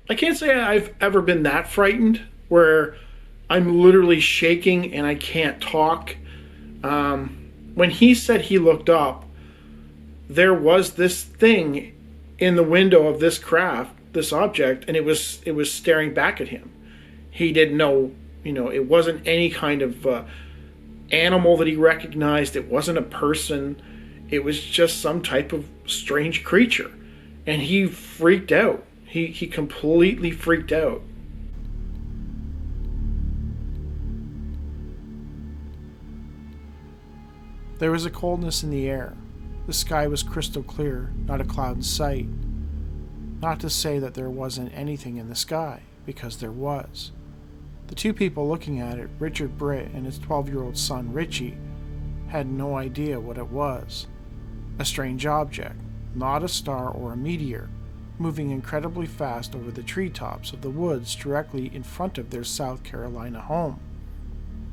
I can't say I've ever been that frightened where I'm literally shaking and I can't talk. When he said he looked up, there was this thing in the window of this craft, this object, and it was staring back at him. He didn't know, it wasn't any kind of animal that he recognized. It wasn't a person. It was just some type of strange creature, and he freaked out. He completely freaked out. There was a coldness in the air. The sky was crystal clear, not a cloud in sight. Not to say that there wasn't anything in the sky, because there was. The two people looking at it, Richard Britt and his 12-year-old son Richie, had no idea what it was. A strange object, not a star or a meteor, moving incredibly fast over the treetops of the woods directly in front of their South Carolina home.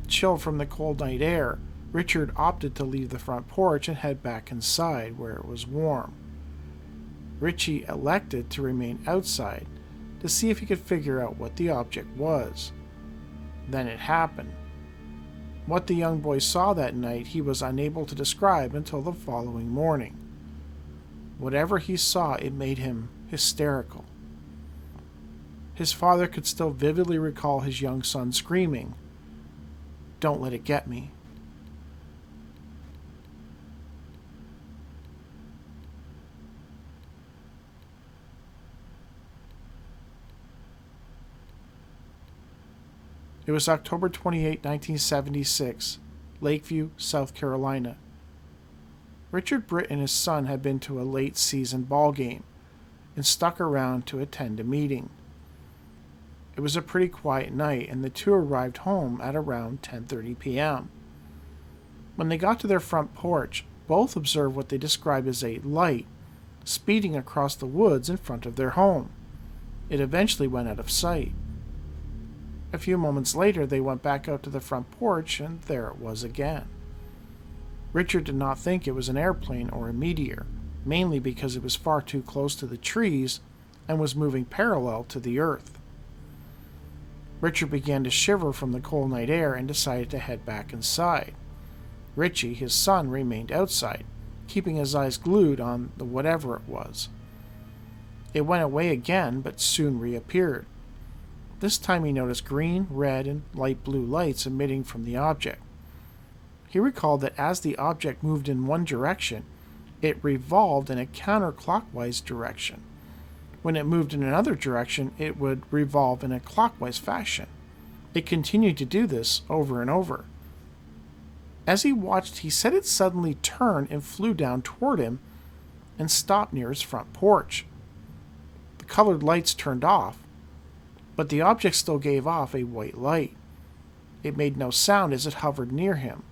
Chilled from the cold night air, Richard opted to leave the front porch and head back inside where it was warm. Richie elected to remain outside to see if he could figure out what the object was. Then it happened. What the young boy saw that night he was unable to describe until the following morning. Whatever he saw, it made him hysterical. His father could still vividly recall his young son screaming, "Don't let it get me." It was October 28, 1976, Lakeview, South Carolina. Richard Britt and his son had been to a late season ball game and stuck around to attend a meeting. It was a pretty quiet night, and the two arrived home at around 10:30 p.m. When they got to their front porch, both observed what they described as a light speeding across the woods in front of their home. It eventually went out of sight. A few moments later, they went back out to the front porch, and there it was again. Richard did not think it was an airplane or a meteor, mainly because it was far too close to the trees and was moving parallel to the earth. Richard began to shiver from the cold night air and decided to head back inside. Richie, his son, remained outside, keeping his eyes glued on the whatever it was. It went away again, but soon reappeared. This time he noticed green, red, and light blue lights emitting from the object. He recalled that as the object moved in one direction, it revolved in a counterclockwise direction. When it moved in another direction, it would revolve in a clockwise fashion. It continued to do this over and over. As he watched, he said it suddenly turned and flew down toward him and stopped near his front porch. The colored lights turned off, but the object still gave off a white light. It made no sound as it hovered near him.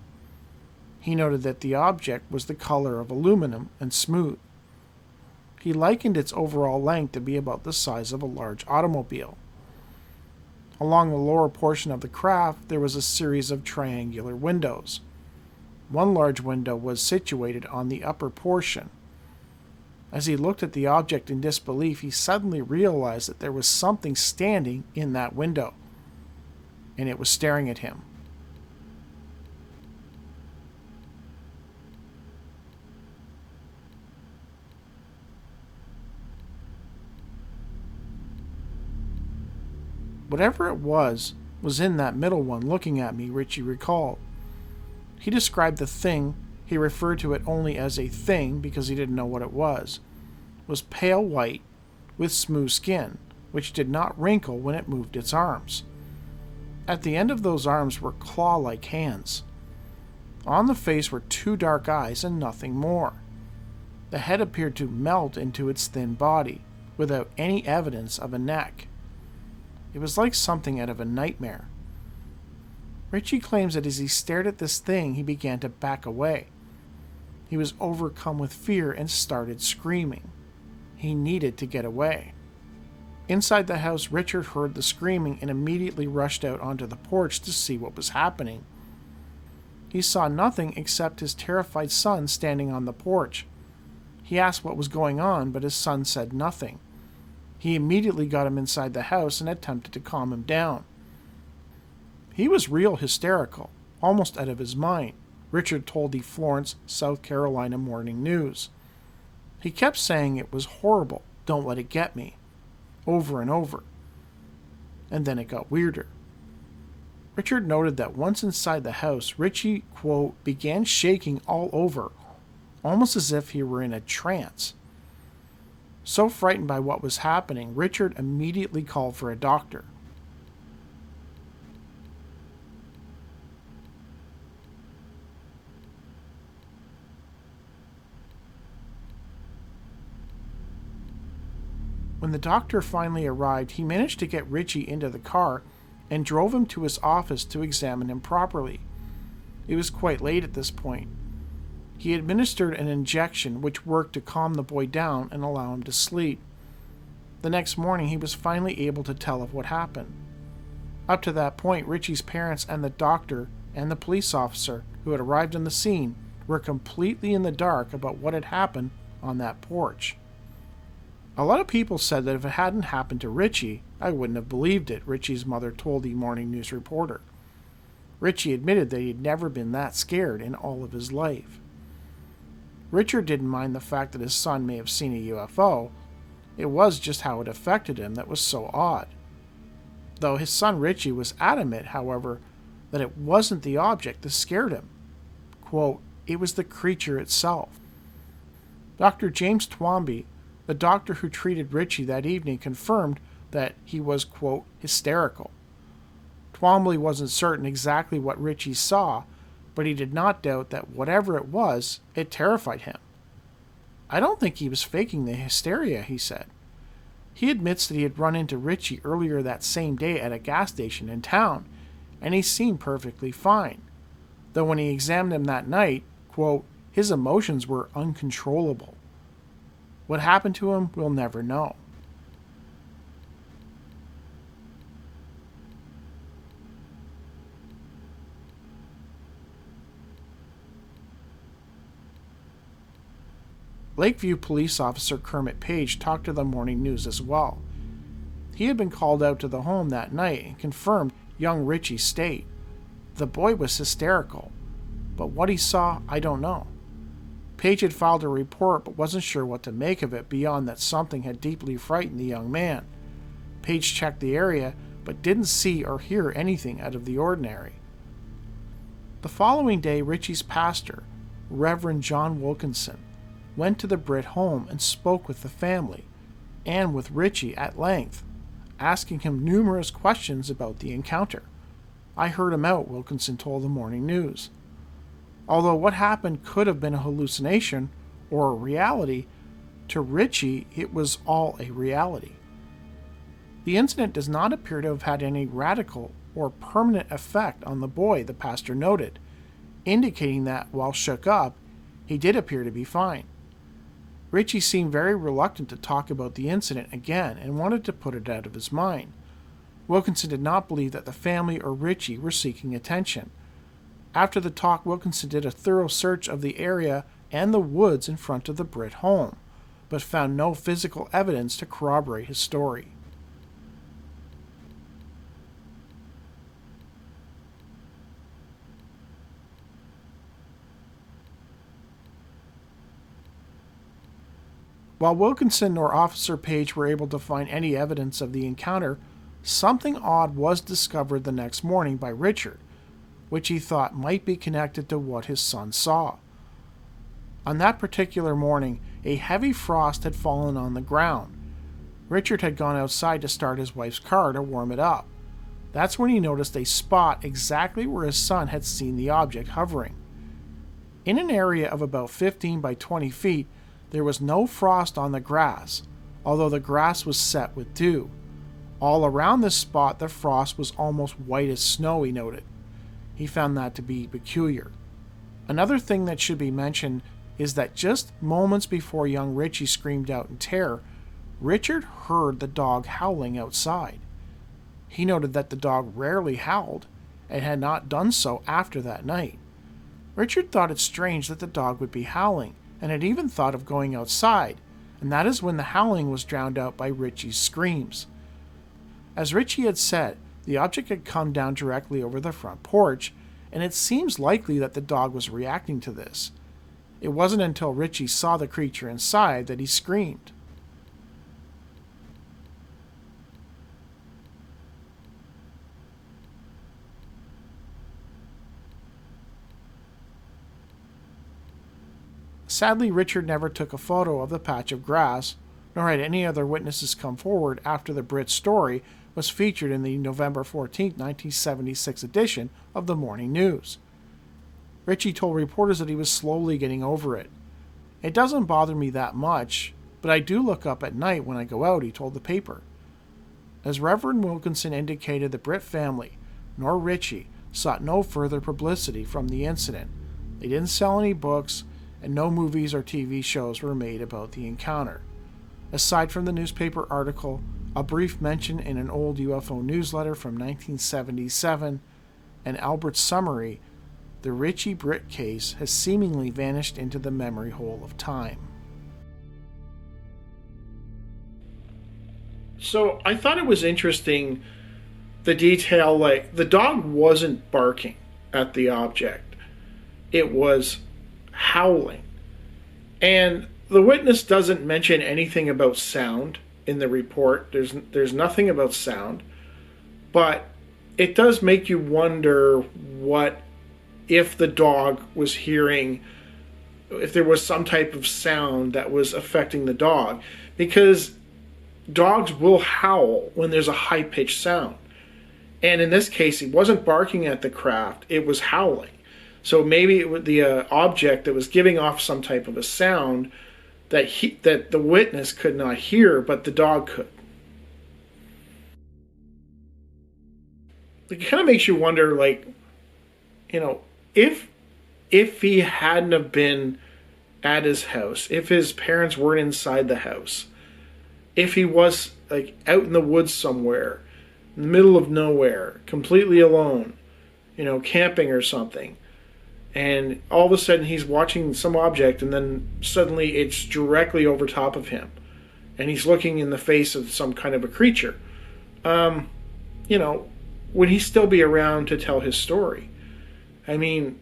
He noted that the object was the color of aluminum and smooth. He likened its overall length to be about the size of a large automobile. Along the lower portion of the craft, there was a series of triangular windows. One large window was situated on the upper portion. As he looked at the object in disbelief, he suddenly realized that there was something standing in that window, and it was staring at him. Whatever it was in that middle one looking at me, Richie recalled. He described the thing, he referred to it only as a thing because he didn't know what it was pale white with smooth skin, which did not wrinkle when it moved its arms. At the end of those arms were claw-like hands. On the face were two dark eyes and nothing more. The head appeared to melt into its thin body, without any evidence of a neck. It was like something out of a nightmare. Richie claims that as he stared at this thing, he began to back away. He was overcome with fear and started screaming. He needed to get away. Inside the house, Richard heard the screaming and immediately rushed out onto the porch to see what was happening. He saw nothing except his terrified son standing on the porch. He asked what was going on, but his son said nothing. He immediately got him inside the house and attempted to calm him down. He was real hysterical, almost out of his mind, Richard told the Florence, South Carolina Morning News. He kept saying it was horrible, don't let it get me, over and over. And then it got weirder. Richard noted that once inside the house, Richie, quote, began shaking all over, almost as if he were in a trance. So frightened by what was happening, Richard immediately called for a doctor. When the doctor finally arrived, he managed to get Richie into the car and drove him to his office to examine him properly. It was quite late at this point. He administered an injection which worked to calm the boy down and allow him to sleep. The next morning, he was finally able to tell of what happened. Up to that point, Richie's parents and the doctor and the police officer who had arrived on the scene were completely in the dark about what had happened on that porch. A lot of people said that if it hadn't happened to Richie, I wouldn't have believed it, Richie's mother told the morning news reporter. Richie admitted that he'd never been that scared in all of his life. Richard didn't mind the fact that his son may have seen a UFO. It was just how it affected him that was so odd. Though his son Richie was adamant, however, that it wasn't the object that scared him. Quote, it was the creature itself. Dr. James Twomby, the doctor who treated Richie that evening, confirmed that he was, quote, hysterical. Twombly wasn't certain exactly what Richie saw, but he did not doubt that whatever it was, it terrified him. I don't think he was faking the hysteria, he said. He admits that he had run into Richie earlier that same day at a gas station in town, and he seemed perfectly fine. Though when he examined him that night, quote, his emotions were uncontrollable. What happened to him, we'll never know. Lakeview police officer Kermit Page talked to the morning news as well. He had been called out to the home that night and confirmed young Richie's state. The boy was hysterical, but what he saw, I don't know. Page had filed a report but wasn't sure what to make of it beyond that something had deeply frightened the young man. Page checked the area but didn't see or hear anything out of the ordinary. The following day, Richie's pastor, Reverend John Wilkinson, went to the Britt home and spoke with the family, and with Richie at length, asking him numerous questions about the encounter. I heard him out, Wilkinson told the morning news. Although what happened could have been a hallucination or a reality, to Richie it was all a reality. The incident does not appear to have had any radical or permanent effect on the boy, the pastor noted, indicating that, while shook up, he did appear to be fine. Richie seemed very reluctant to talk about the incident again and wanted to put it out of his mind. Wilkinson did not believe that the family or Richie were seeking attention. After the talk, Wilkinson did a thorough search of the area and the woods in front of the Britt home, but found no physical evidence to corroborate his story. While Wilkinson nor Officer Page were able to find any evidence of the encounter, something odd was discovered the next morning by Richard, which he thought might be connected to what his son saw. On that particular morning, a heavy frost had fallen on the ground. Richard had gone outside to start his wife's car to warm it up. That's when he noticed a spot exactly where his son had seen the object hovering. In an area of about 15 by 20 feet, there was no frost on the grass, although the grass was set with dew. All around this spot, the frost was almost white as snow, he noted. He found that to be peculiar. Another thing that should be mentioned is that just moments before young Richie screamed out in terror, Richard heard the dog howling outside. He noted that the dog rarely howled and had not done so after that night. Richard thought it strange that the dog would be howling, and had even thought of going outside, and that is when the howling was drowned out by Richie's screams. As Richie had said, the object had come down directly over the front porch, and it seems likely that the dog was reacting to this. It wasn't until Richie saw the creature inside that he screamed. Sadly, Richard never took a photo of the patch of grass, nor had any other witnesses come forward after the Britt story was featured in the November 14, 1976 edition of the Morning News. Richie told reporters that he was slowly getting over it. It doesn't bother me that much, but I do look up at night when I go out, he told the paper. As Reverend Wilkinson indicated, the Britt family, nor Richie, sought no further publicity from the incident. They didn't sell any books, and no movies or TV shows were made about the encounter. Aside from the newspaper article, a brief mention in an old UFO newsletter from 1977, and Albert's summary, the Richie Britt case has seemingly vanished into the memory hole of time. So I thought it was interesting, the detail, like the dog wasn't barking at the object. It was howling. And the witness doesn't mention anything about sound in the report. There's nothing about sound. But it does make you wonder what if the dog was hearing, if there was some type of sound that was affecting the dog. Because dogs will howl when there's a high-pitched sound. And in this case, he wasn't barking at the craft, it was howling. So maybe it was the object that was giving off some type of a sound that the witness could not hear, but the dog could. It kind of makes you wonder, like, you know, if he hadn't have been at his house, if his parents weren't inside the house, if he was like out in the woods somewhere, in the middle of nowhere, completely alone, you know, camping or something, and all of a sudden he's watching some object and then suddenly it's directly over top of him and he's looking in the face of some kind of a creature, you know, would he still be around to tell his story? I mean,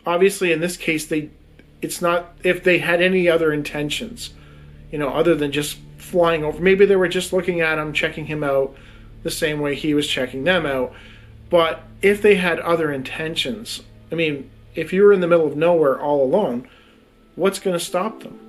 obviously in this case, it's not if they had any other intentions, you know, other than just flying over. Maybe they were just looking at him, checking him out the same way he was checking them out. But if they had other intentions, I mean, if you were in the middle of nowhere all alone, what's going to stop them?